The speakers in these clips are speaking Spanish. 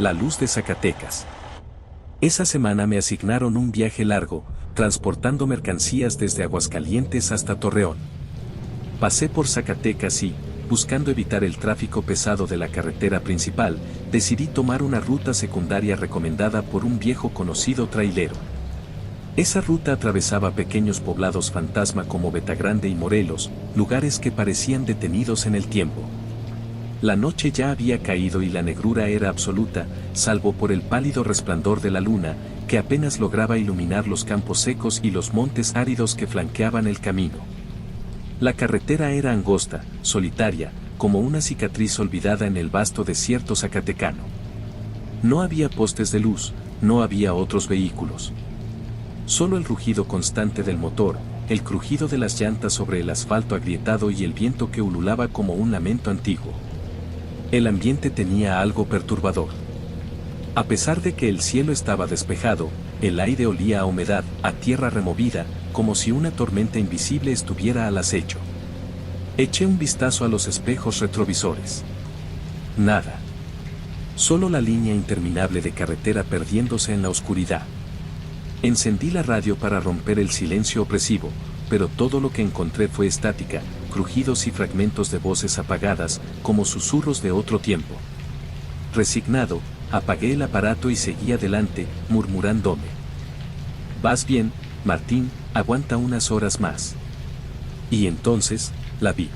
La luz de Zacatecas. Esa semana me asignaron un viaje largo, transportando mercancías desde Aguascalientes hasta Torreón. Pasé por Zacatecas y, buscando evitar el tráfico pesado de la carretera principal, decidí tomar una ruta secundaria recomendada por un viejo conocido trailero. Esa ruta atravesaba pequeños poblados fantasma como Betagrande y Morelos, lugares que parecían detenidos en el tiempo. La noche ya había caído y la negrura era absoluta, salvo por el pálido resplandor de la luna, que apenas lograba iluminar los campos secos y los montes áridos que flanqueaban el camino. La carretera era angosta, solitaria, como una cicatriz olvidada en el vasto desierto zacatecano. No había postes de luz, no había otros vehículos. Solo el rugido constante del motor, el crujido de las llantas sobre el asfalto agrietado y el viento que ululaba como un lamento antiguo. El ambiente tenía algo perturbador. A pesar de que el cielo estaba despejado, el aire olía a humedad, a tierra removida, como si una tormenta invisible estuviera al acecho. Eché un vistazo a los espejos retrovisores. Nada. Solo la línea interminable de carretera perdiéndose en la oscuridad. Encendí la radio para romper el silencio opresivo, pero todo lo que encontré fue estática, crujidos y fragmentos de voces apagadas, como susurros de otro tiempo. Resignado, apagué el aparato y seguí adelante, murmurándome: «Vas bien, Martín, aguanta unas horas más». Y entonces, la vi.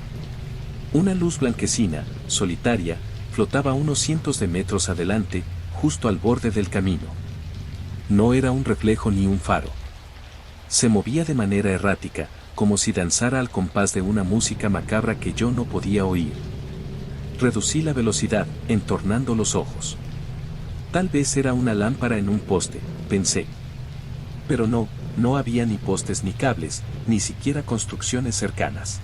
Una luz blanquecina, solitaria, flotaba unos cientos de metros adelante, justo al borde del camino. No era un reflejo ni un faro. Se movía de manera errática, como si danzara al compás de una música macabra que yo no podía oír. Reducí la velocidad, entornando los ojos. Tal vez era una lámpara en un poste, pensé. Pero no había ni postes ni cables, ni siquiera construcciones cercanas.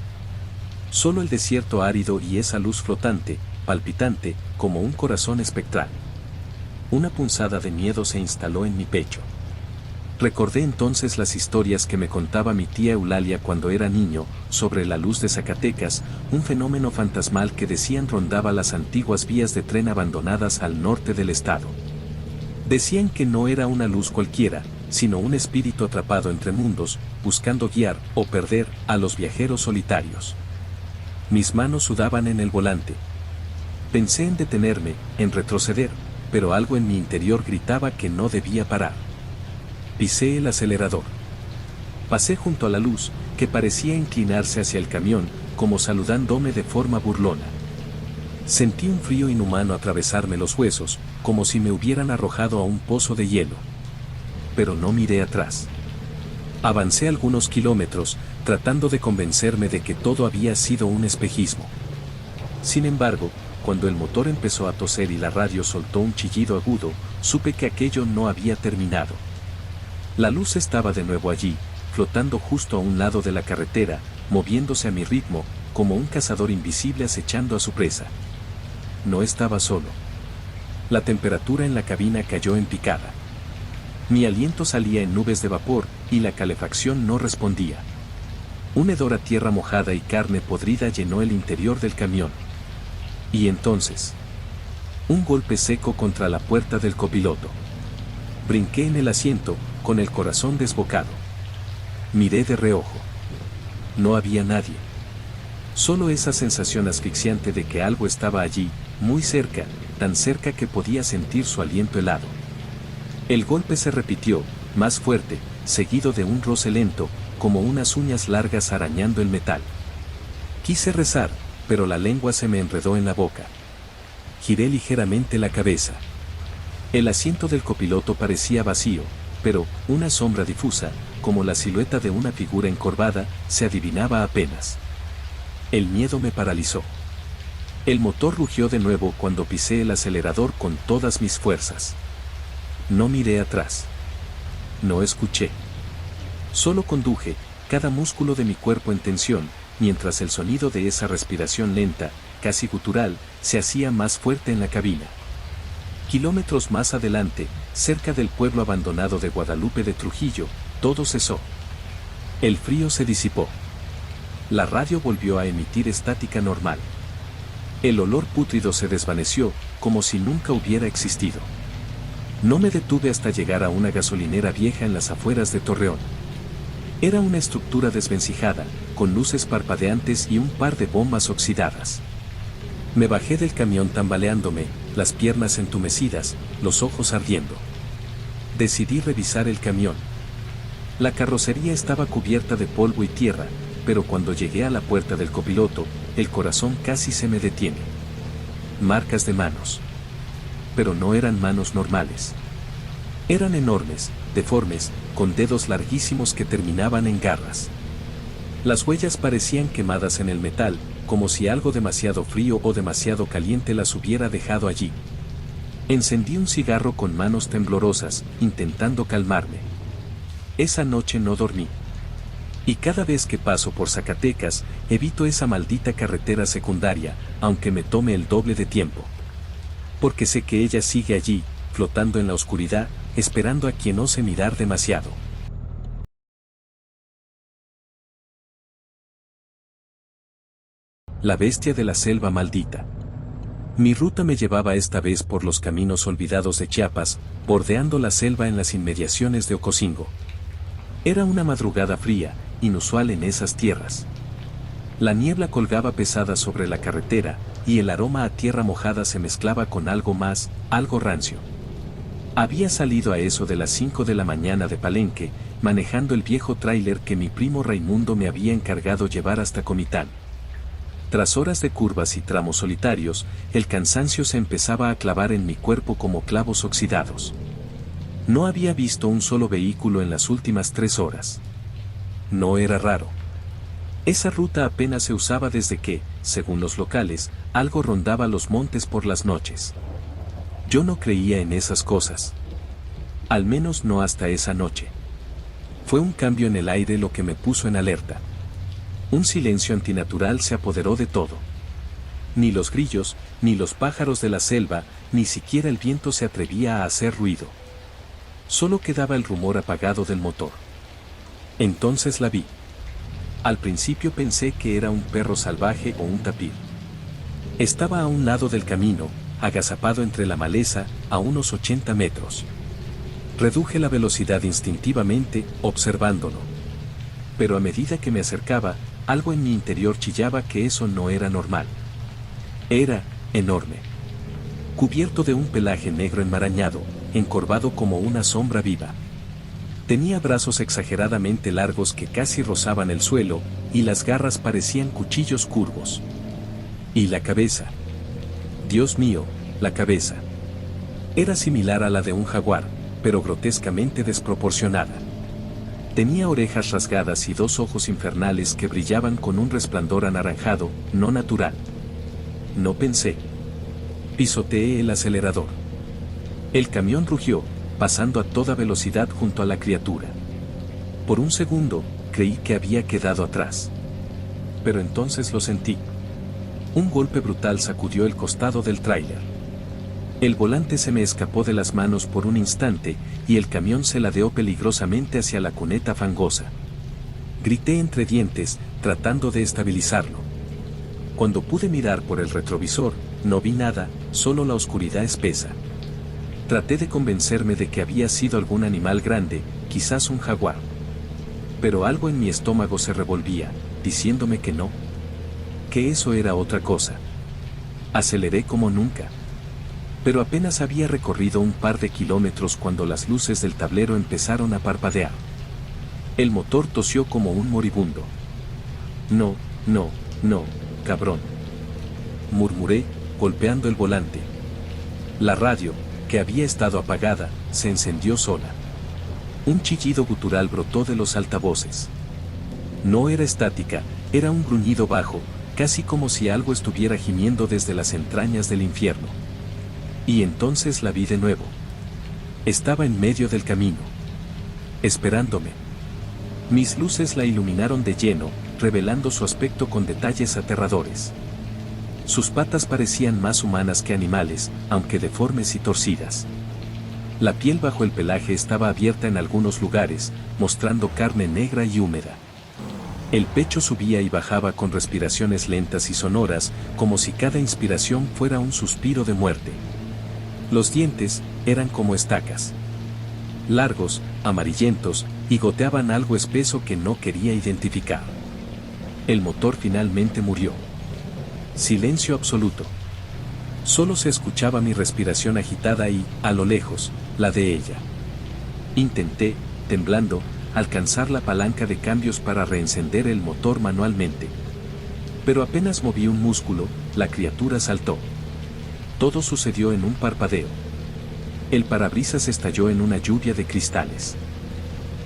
Solo el desierto árido y esa luz flotante, palpitante, como un corazón espectral. Una punzada de miedo se instaló en mi pecho. Recordé entonces las historias que me contaba mi tía Eulalia cuando era niño, sobre la luz de Zacatecas, un fenómeno fantasmal que decían rondaba las antiguas vías de tren abandonadas al norte del estado. Decían que no era una luz cualquiera, sino un espíritu atrapado entre mundos, buscando guiar o perder a los viajeros solitarios. Mis manos sudaban en el volante. Pensé en detenerme, en retroceder, pero algo en mi interior gritaba que no debía parar. Pisé el acelerador. Pasé junto a la luz, que parecía inclinarse hacia el camión, como saludándome de forma burlona. Sentí un frío inhumano atravesarme los huesos, como si me hubieran arrojado a un pozo de hielo. Pero no miré atrás. Avancé algunos kilómetros, tratando de convencerme de que todo había sido un espejismo. Sin embargo, cuando el motor empezó a toser y la radio soltó un chillido agudo, supe que aquello no había terminado. La luz estaba de nuevo allí, flotando justo a un lado de la carretera, moviéndose a mi ritmo, como un cazador invisible acechando a su presa. No estaba solo. La temperatura en la cabina cayó en picada. Mi aliento salía en nubes de vapor, y la calefacción no respondía. Un hedor a tierra mojada y carne podrida llenó el interior del camión. Y entonces, un golpe seco contra la puerta del copiloto. Brinqué en el asiento, con el corazón desbocado. Miré de reojo. No había nadie. Solo esa sensación asfixiante de que algo estaba allí, muy cerca, tan cerca que podía sentir su aliento helado. El golpe se repitió, más fuerte, seguido de un roce lento, como unas uñas largas arañando el metal. Quise rezar, pero la lengua se me enredó en la boca. Giré ligeramente la cabeza. El asiento del copiloto parecía vacío, pero una sombra difusa, como la silueta de una figura encorvada, se adivinaba apenas. El miedo me paralizó. El motor rugió de nuevo cuando pisé el acelerador con todas mis fuerzas. No miré atrás. No escuché. Solo conduje, cada músculo de mi cuerpo en tensión, mientras el sonido de esa respiración lenta, casi gutural, se hacía más fuerte en la cabina. Kilómetros más adelante, cerca del pueblo abandonado de Guadalupe de Trujillo, todo cesó. El frío se disipó. La radio volvió a emitir estática normal. El olor pútrido se desvaneció, como si nunca hubiera existido. No me detuve hasta llegar a una gasolinera vieja en las afueras de Torreón. Era una estructura desvencijada, con luces parpadeantes y un par de bombas oxidadas. Me bajé del camión tambaleándome, las piernas entumecidas, los ojos ardiendo. Decidí revisar el camión. La carrocería estaba cubierta de polvo y tierra, pero cuando llegué a la puerta del copiloto, el corazón casi se me detiene. Marcas de manos. Pero no eran manos normales. Eran enormes, deformes, con dedos larguísimos que terminaban en garras. Las huellas parecían quemadas en el metal, como si algo demasiado frío o demasiado caliente las hubiera dejado allí. Encendí un cigarro con manos temblorosas, intentando calmarme. Esa noche no dormí. Y cada vez que paso por Zacatecas, evito esa maldita carretera secundaria, aunque me tome el doble de tiempo. Porque sé que ella sigue allí, flotando en la oscuridad, esperando a quien ose mirar demasiado. La bestia de la selva maldita. Mi ruta me llevaba esta vez por los caminos olvidados de Chiapas, bordeando la selva en las inmediaciones de Ocosingo. Era una madrugada fría, inusual en esas tierras. La niebla colgaba pesada sobre la carretera, y el aroma a tierra mojada se mezclaba con algo más, algo rancio. Había salido a eso de las 5 de la mañana de Palenque, manejando el viejo tráiler que mi primo Raimundo me había encargado llevar hasta Comitán. Tras horas de curvas y tramos solitarios, el cansancio se empezaba a clavar en mi cuerpo como clavos oxidados. No había visto un solo vehículo en las últimas 3 horas. No era raro. Esa ruta apenas se usaba desde que, según los locales, algo rondaba los montes por las noches. Yo no creía en esas cosas. Al menos no hasta esa noche. Fue un cambio en el aire lo que me puso en alerta. Un silencio antinatural se apoderó de todo. Ni los grillos, ni los pájaros de la selva, ni siquiera el viento se atrevía a hacer ruido. Solo quedaba el rumor apagado del motor. Entonces la vi. Al principio pensé que era un perro salvaje o un tapir. Estaba a un lado del camino, agazapado entre la maleza, a unos 80 metros. Reduje la velocidad instintivamente, observándolo. Pero a medida que me acercaba, algo en mi interior chillaba que eso no era normal. Era enorme. Cubierto de un pelaje negro enmarañado, encorvado como una sombra viva. Tenía brazos exageradamente largos que casi rozaban el suelo, y las garras parecían cuchillos curvos. Y la cabeza. Dios mío, la cabeza. Era similar a la de un jaguar, pero grotescamente desproporcionada. Tenía orejas rasgadas y 2 ojos infernales que brillaban con un resplandor anaranjado, no natural. No pensé. Pisoteé el acelerador. El camión rugió, pasando a toda velocidad junto a la criatura. Por un segundo, creí que había quedado atrás. Pero entonces lo sentí. Un golpe brutal sacudió el costado del tráiler. El volante se me escapó de las manos por un instante, y el camión se ladeó peligrosamente hacia la cuneta fangosa. Grité entre dientes, tratando de estabilizarlo. Cuando pude mirar por el retrovisor, no vi nada, solo la oscuridad espesa. Traté de convencerme de que había sido algún animal grande, quizás un jaguar. Pero algo en mi estómago se revolvía, diciéndome que no. Que eso era otra cosa. Aceleré como nunca. Pero apenas había recorrido un par de kilómetros cuando las luces del tablero empezaron a parpadear. El motor tosió como un moribundo. No, no, no, cabrón. Murmuré, golpeando el volante. La radio, que había estado apagada, se encendió sola. Un chillido gutural brotó de los altavoces. No era estática, era un gruñido bajo, casi como si algo estuviera gimiendo desde las entrañas del infierno. Y entonces la vi de nuevo. Estaba en medio del camino. Esperándome. Mis luces la iluminaron de lleno, revelando su aspecto con detalles aterradores. Sus patas parecían más humanas que animales, aunque deformes y torcidas. La piel bajo el pelaje estaba abierta en algunos lugares, mostrando carne negra y húmeda. El pecho subía y bajaba con respiraciones lentas y sonoras, como si cada inspiración fuera un suspiro de muerte. Los dientes, eran como estacas. Largos, amarillentos, y goteaban algo espeso que no quería identificar. El motor finalmente murió. Silencio absoluto. Solo se escuchaba mi respiración agitada y, a lo lejos, la de ella. Intenté, temblando, alcanzar la palanca de cambios para reencender el motor manualmente. Pero apenas moví un músculo, la criatura saltó. Todo sucedió en un parpadeo. El parabrisas estalló en una lluvia de cristales.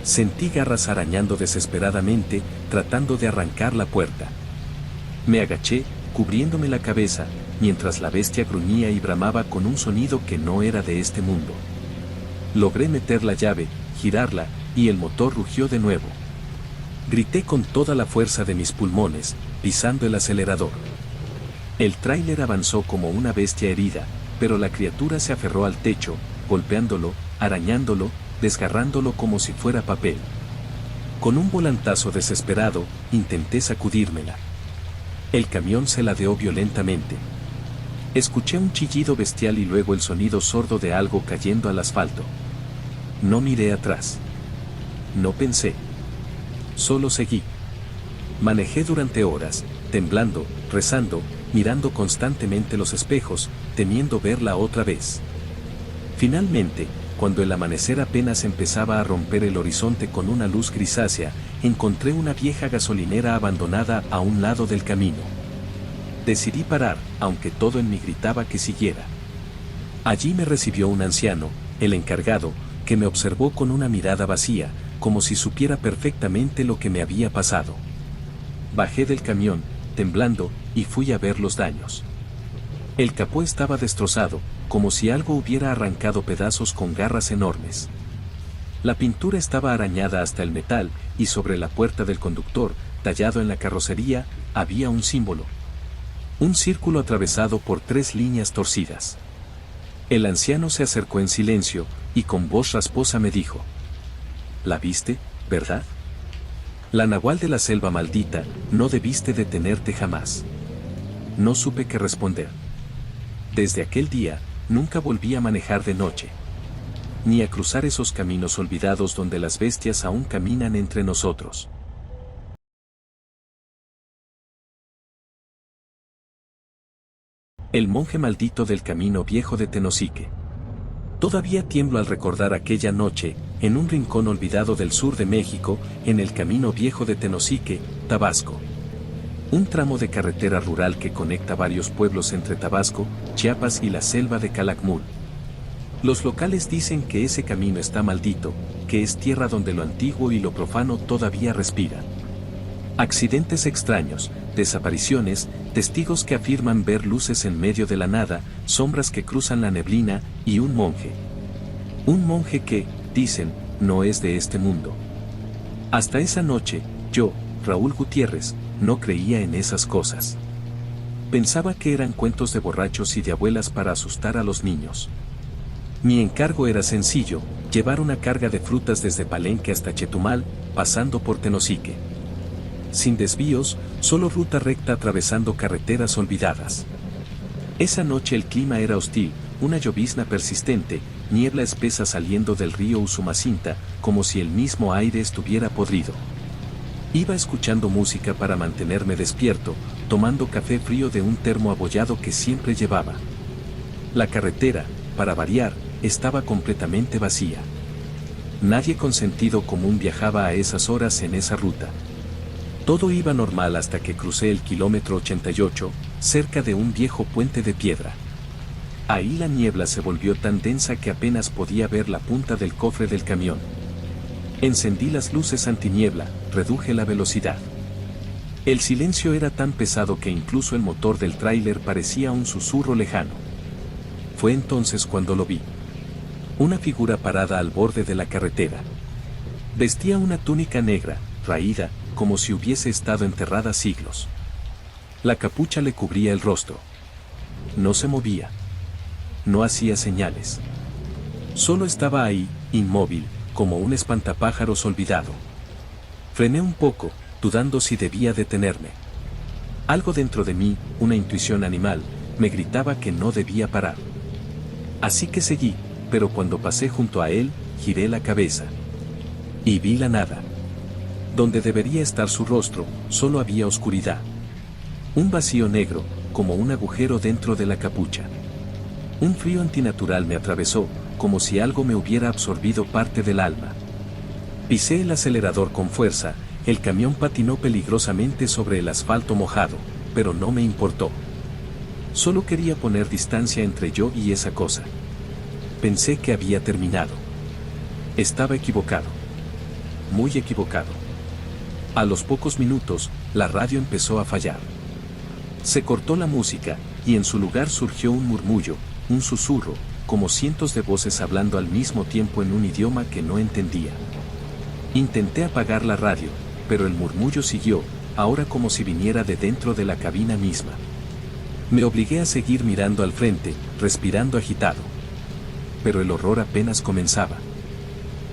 Sentí garras arañando desesperadamente, tratando de arrancar la puerta. Me agaché, cubriéndome la cabeza, mientras la bestia gruñía y bramaba con un sonido que no era de este mundo. Logré meter la llave, girarla, y el motor rugió de nuevo. Grité con toda la fuerza de mis pulmones, pisando el acelerador. El tráiler avanzó como una bestia herida, pero la criatura se aferró al techo, golpeándolo, arañándolo, desgarrándolo como si fuera papel. Con un volantazo desesperado, intenté sacudírmela. El camión se ladeó violentamente. Escuché un chillido bestial y luego el sonido sordo de algo cayendo al asfalto. No miré atrás. No pensé. Solo seguí. Manejé durante horas, temblando, rezando, mirando constantemente los espejos, temiendo verla otra vez. Finalmente, cuando el amanecer apenas empezaba a romper el horizonte con una luz grisácea, encontré una vieja gasolinera abandonada a un lado del camino. Decidí parar, aunque todo en mí gritaba que siguiera. Allí me recibió un anciano, el encargado, que me observó con una mirada vacía, como si supiera perfectamente lo que me había pasado. Bajé del camión, temblando, y fui a ver los daños. El capó estaba destrozado, como si algo hubiera arrancado pedazos con garras enormes. La pintura estaba arañada hasta el metal, y sobre la puerta del conductor, tallado en la carrocería, había un símbolo. Un círculo atravesado por 3 líneas torcidas. El anciano se acercó en silencio, y con voz rasposa me dijo: ¿La viste, verdad? La nahual de la selva maldita, no debiste detenerte jamás. No supe qué responder. Desde aquel día, nunca volví a manejar de noche. Ni a cruzar esos caminos olvidados donde las bestias aún caminan entre nosotros. El monje maldito del camino viejo de Tenosique. Todavía tiemblo al recordar aquella noche, en un rincón olvidado del sur de México, en el camino viejo de Tenosique, Tabasco. Un tramo de carretera rural que conecta varios pueblos entre Tabasco, Chiapas y la selva de Calakmul. Los locales dicen que ese camino está maldito, que es tierra donde lo antiguo y lo profano todavía respiran. Accidentes extraños, desapariciones, testigos que afirman ver luces en medio de la nada, sombras que cruzan la neblina, y un monje. Un monje que, dicen, no es de este mundo. Hasta esa noche, yo, Raúl Gutiérrez, no creía en esas cosas. Pensaba que eran cuentos de borrachos y de abuelas para asustar a los niños. Mi encargo era sencillo, llevar una carga de frutas desde Palenque hasta Chetumal, pasando por Tenosique. Sin desvíos, solo ruta recta atravesando carreteras olvidadas. Esa noche el clima era hostil, una llovizna persistente, niebla espesa saliendo del río Usumacinta, como si el mismo aire estuviera podrido. Iba escuchando música para mantenerme despierto, tomando café frío de un termo abollado que siempre llevaba. La carretera, para variar, estaba completamente vacía. Nadie con sentido común viajaba a esas horas en esa ruta. Todo iba normal hasta que crucé el kilómetro 88, cerca de un viejo puente de piedra. Ahí la niebla se volvió tan densa que apenas podía ver la punta del cofre del camión. Encendí las luces antiniebla, reduje la velocidad. El silencio era tan pesado que incluso el motor del tráiler parecía un susurro lejano. Fue entonces cuando lo vi. Una figura parada al borde de la carretera. Vestía una túnica negra, raída, como si hubiese estado enterrada siglos. La capucha le cubría el rostro. No se movía. No hacía señales. Solo estaba ahí, inmóvil, como un espantapájaros olvidado. Frené un poco, dudando si debía detenerme. Algo dentro de mí, una intuición animal, me gritaba que no debía parar. Así que seguí, pero cuando pasé junto a él, giré la cabeza. Y vi la nada. Donde debería estar su rostro, solo había oscuridad. Un vacío negro, como un agujero dentro de la capucha. Un frío antinatural me atravesó, como si algo me hubiera absorbido parte del alma. Pisé el acelerador con fuerza, el camión patinó peligrosamente sobre el asfalto mojado, pero no me importó. Solo quería poner distancia entre yo y esa cosa. Pensé que había terminado. Estaba equivocado. Muy equivocado. A los pocos minutos, la radio empezó a fallar. Se cortó la música, y en su lugar surgió un murmullo, un susurro, como cientos de voces hablando al mismo tiempo en un idioma que no entendía. Intenté apagar la radio, pero el murmullo siguió, ahora como si viniera de dentro de la cabina misma. Me obligué a seguir mirando al frente, respirando agitado. Pero el horror apenas comenzaba.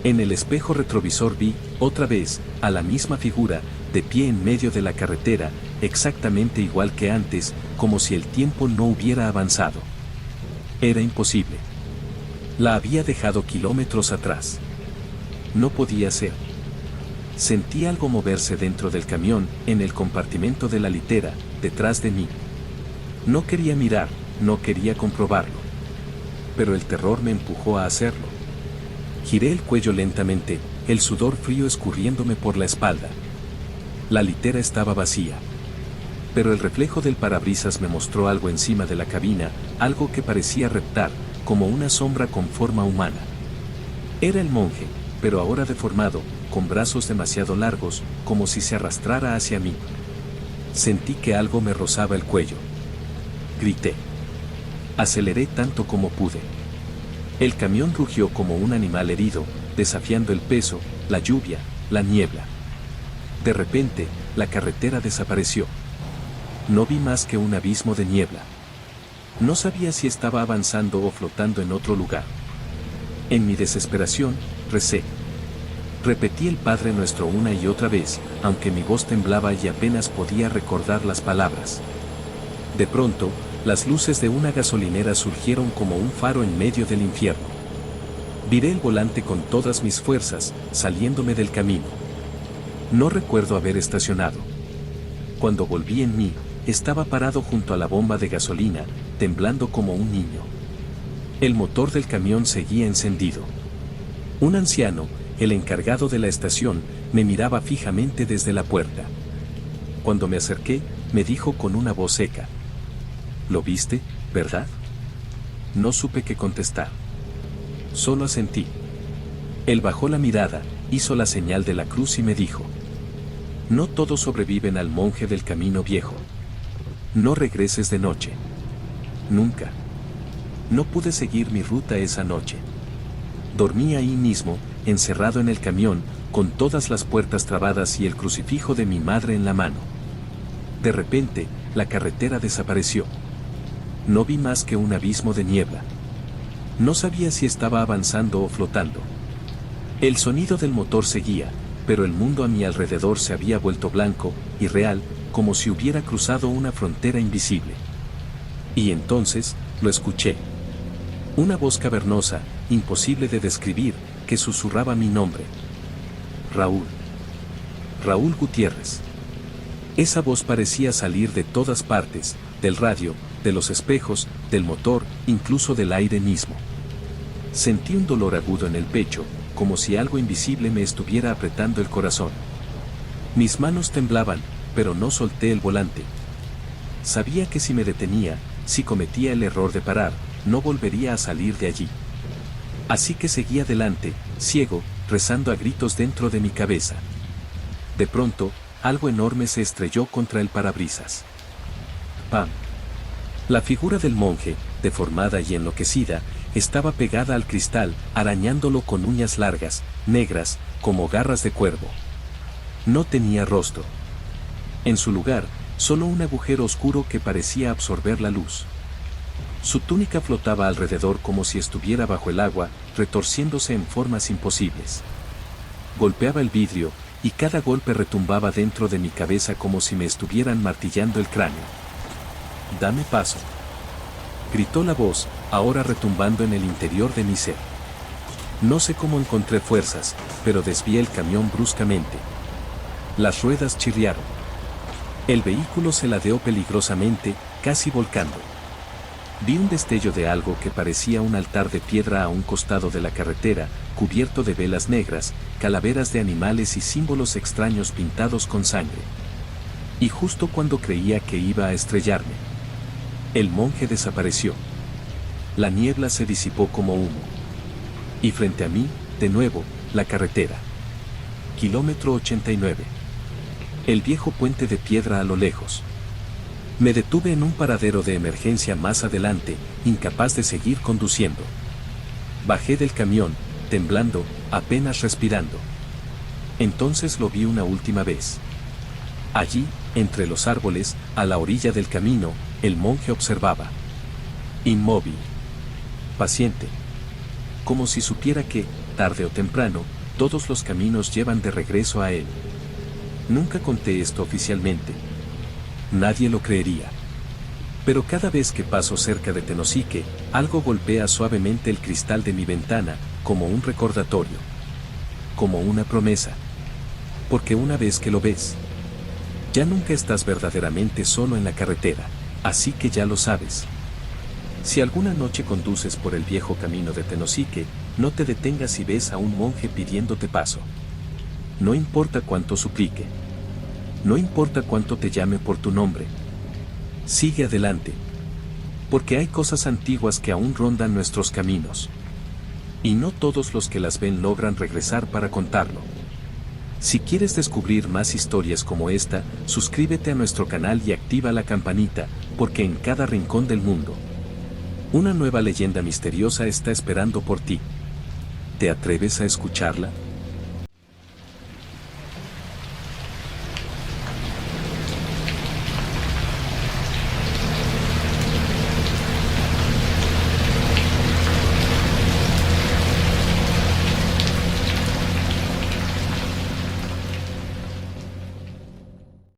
En el espejo retrovisor vi, otra vez, a la misma figura, de pie en medio de la carretera, exactamente igual que antes, como si el tiempo no hubiera avanzado. Era imposible. La había dejado kilómetros atrás. No podía ser. Sentí algo moverse dentro del camión, en el compartimento de la litera, detrás de mí. No quería mirar, no quería comprobarlo. Pero el terror me empujó a hacerlo. Giré el cuello lentamente, el sudor frío escurriéndome por la espalda. La litera estaba vacía. Pero el reflejo del parabrisas me mostró algo encima de la cabina, algo que parecía reptar, como una sombra con forma humana. Era el monje, pero ahora deformado, con brazos demasiado largos, como si se arrastrara hacia mí. Sentí que algo me rozaba el cuello. Grité. Aceleré tanto como pude. El camión rugió como un animal herido, desafiando el peso, la lluvia, la niebla. De repente, la carretera desapareció. No vi más que un abismo de niebla. No sabía si estaba avanzando o flotando en otro lugar. En mi desesperación, recé. Repetí el Padre Nuestro una y otra vez, aunque mi voz temblaba y apenas podía recordar las palabras. De pronto, las luces de una gasolinera surgieron como un faro en medio del infierno. Viré el volante con todas mis fuerzas, saliéndome del camino. No recuerdo haber estacionado. Cuando volví en mí, estaba parado junto a la bomba de gasolina, temblando como un niño. El motor del camión seguía encendido. Un anciano, el encargado de la estación, me miraba fijamente desde la puerta. Cuando me acerqué, me dijo con una voz seca: «¿Lo viste, verdad?». No supe qué contestar. Solo asentí. Él bajó la mirada, hizo la señal de la cruz y me dijo: «No todos sobreviven al monje del camino viejo. No regreses de noche». Nunca. No pude seguir mi ruta esa noche. Dormí ahí mismo, encerrado en el camión, con todas las puertas trabadas y el crucifijo de mi madre en la mano. De repente, la carretera desapareció. No vi más que un abismo de niebla. No sabía si estaba avanzando o flotando. El sonido del motor seguía, pero el mundo a mi alrededor se había vuelto blanco, irreal, como si hubiera cruzado una frontera invisible. Y entonces, lo escuché. Una voz cavernosa, imposible de describir, que susurraba mi nombre. Raúl. Raúl Gutiérrez. Esa voz parecía salir de todas partes, del radio, de los espejos, del motor, incluso del aire mismo. Sentí un dolor agudo en el pecho, como si algo invisible me estuviera apretando el corazón. Mis manos temblaban, pero no solté el volante. Sabía que si me detenía, si cometía el error de parar, no volvería a salir de allí. Así que seguí adelante, ciego, rezando a gritos dentro de mi cabeza. De pronto, algo enorme se estrelló contra el parabrisas. ¡Pam! La figura del monje, deformada y enloquecida, estaba pegada al cristal, arañándolo con uñas largas, negras, como garras de cuervo. No tenía rostro. En su lugar, solo un agujero oscuro que parecía absorber la luz. Su túnica flotaba alrededor como si estuviera bajo el agua, retorciéndose en formas imposibles. Golpeaba el vidrio, y cada golpe retumbaba dentro de mi cabeza como si me estuvieran martillando el cráneo. «Dame paso», gritó la voz, ahora retumbando en el interior de mi ser. No sé cómo encontré fuerzas, pero desvié el camión bruscamente. Las ruedas chirriaron. El vehículo se ladeó peligrosamente, casi volcando. Vi un destello de algo que parecía un altar de piedra a un costado de la carretera, cubierto de velas negras, calaveras de animales y símbolos extraños pintados con sangre. Y justo cuando creía que iba a estrellarme, el monje desapareció. La niebla se disipó como humo. Y frente a mí, de nuevo, la carretera. Kilómetro 89. El viejo puente de piedra a lo lejos. Me detuve en un paradero de emergencia más adelante, incapaz de seguir conduciendo. Bajé del camión, temblando, apenas respirando. Entonces lo vi una última vez. Allí, entre los árboles, a la orilla del camino, el monje observaba. Inmóvil. Paciente. Como si supiera que, tarde o temprano, todos los caminos llevan de regreso a él. Nunca conté esto oficialmente. Nadie lo creería. Pero cada vez que paso cerca de Tenosique, algo golpea suavemente el cristal de mi ventana, como un recordatorio. Como una promesa. Porque una vez que lo ves, ya nunca estás verdaderamente solo en la carretera, así que ya lo sabes. Si alguna noche conduces por el viejo camino de Tenosique, no te detengas y ves a un monje pidiéndote paso. No importa cuánto suplique. No importa cuánto te llame por tu nombre. Sigue adelante. Porque hay cosas antiguas que aún rondan nuestros caminos. Y no todos los que las ven logran regresar para contarlo. Si quieres descubrir más historias como esta, suscríbete a nuestro canal y activa la campanita, porque en cada rincón del mundo, una nueva leyenda misteriosa está esperando por ti. ¿Te atreves a escucharla?